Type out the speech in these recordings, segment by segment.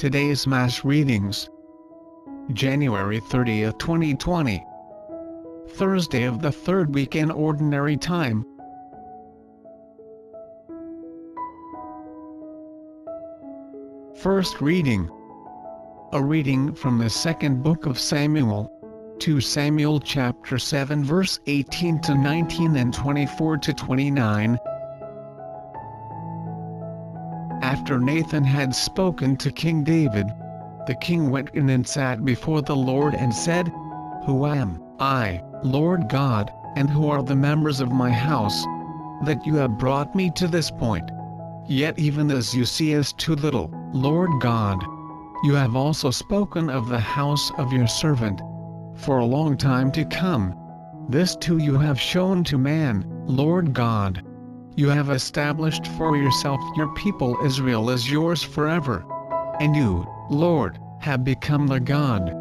Today's Mass Readings. January 30th, 2020. Thursday of the third week in Ordinary Time. First reading. A reading from the second book of Samuel. 2 Samuel chapter 7 verse 18 to 19 and 24 to 29. After Nathan had spoken to King David, the king went in and sat before the Lord and said, "Who am I, Lord God, and who are the members of my house, that you have brought me to this point? Yet even as you see is too little, Lord God. You have also spoken of the house of your servant for a long time to come. This too you have shown to man, Lord God. You have established for yourself your people Israel as yours forever. And you, Lord, have become their God.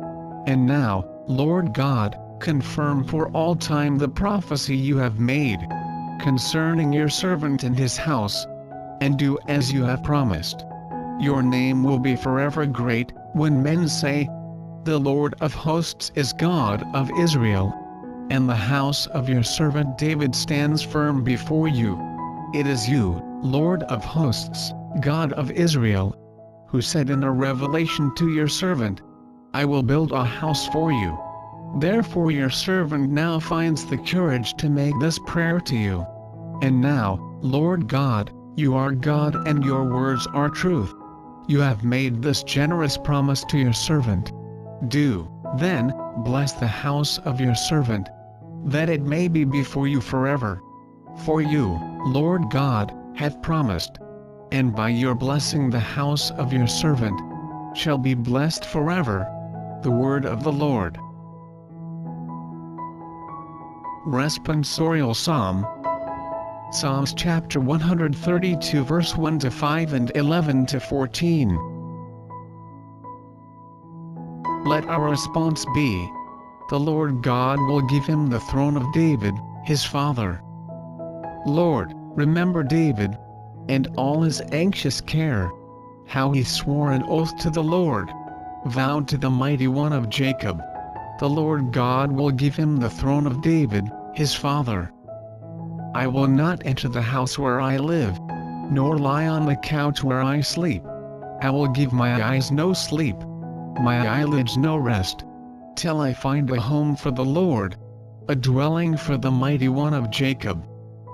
And now, Lord God, confirm for all time the prophecy you have made concerning your servant and his house, and do as you have promised. Your name will be forever great, when men say, 'The Lord of hosts is God of Israel.' And the house of your servant David stands firm before you. It is you, Lord of hosts, God of Israel, who said in a revelation to your servant, 'I will build a house for you.' Therefore your servant now finds the courage to make this prayer to you. And now, Lord God, you are God and your words are truth. You have made this generous promise to your servant. Do, then, bless the house of your servant, that it may be before you forever. For you, Lord God, have promised, and by your blessing the house of your servant shall be blessed forever." The word of the Lord. Responsorial Psalm. Psalms chapter 132 verse 1 to 5 and 11 to 14. Let our response be, "The Lord God will give him the throne of David, his father." Lord, remember David, and all his anxious care, how he swore an oath to the Lord, vowed to the Mighty One of Jacob. The Lord God will give him the throne of David, his father. I will not enter the house where I live, nor lie on the couch where I sleep. I will give my eyes no sleep, my eyelids no rest, till I find a home for the Lord, a dwelling for the Mighty One of Jacob.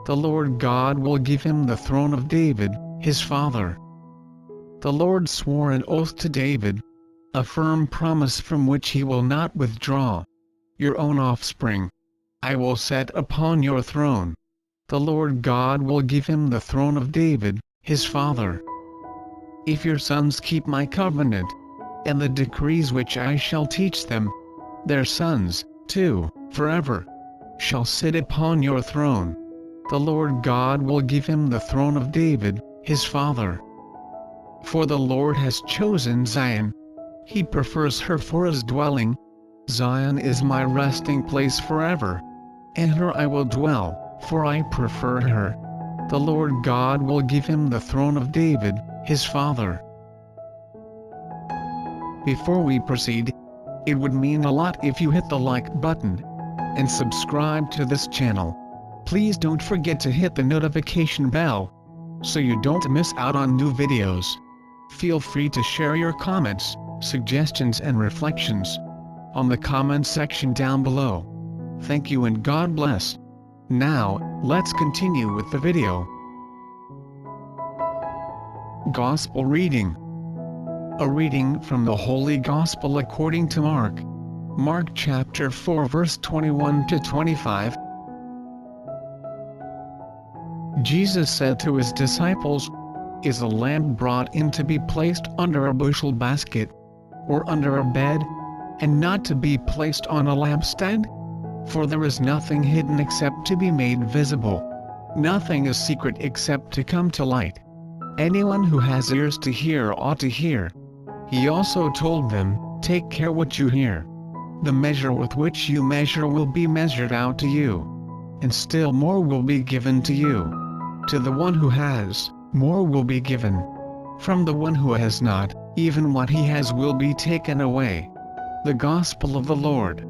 The Lord God will give him the throne of David, his father. The Lord swore an oath to David, a firm promise from which he will not withdraw. Your own offspring I will set upon your throne. The Lord God will give him the throne of David, his father. If your sons keep my covenant, and the decrees which I shall teach them, their sons, too, forever, shall sit upon your throne. The Lord God will give him the throne of David, his father. For the Lord has chosen Zion. He prefers her for his dwelling. Zion is my resting place forever. In her I will dwell, for I prefer her. The Lord God will give him the throne of David, his father. Before we proceed, it would mean a lot if you hit the like button and subscribe to this channel. Please don't forget to hit the notification bell, so you don't miss out on new videos. Feel free to share your comments, suggestions and reflections on the comment section down below. Thank you and God bless. Now, let's continue with the video. Gospel reading. A reading from the Holy Gospel according to Mark. Mark chapter 4 verse 21 to 25. Jesus said to his disciples, "Is a lamp brought in to be placed under a bushel basket, or under a bed, and not to be placed on a lampstand? For there is nothing hidden except to be made visible. Nothing is secret except to come to light. Anyone who has ears to hear ought to hear." He also told them, "Take care what you hear. The measure with which you measure will be measured out to you, and still more will be given to you. To the one who has, more will be given. From the one who has not, even what he has will be taken away. The Gospel of the Lord.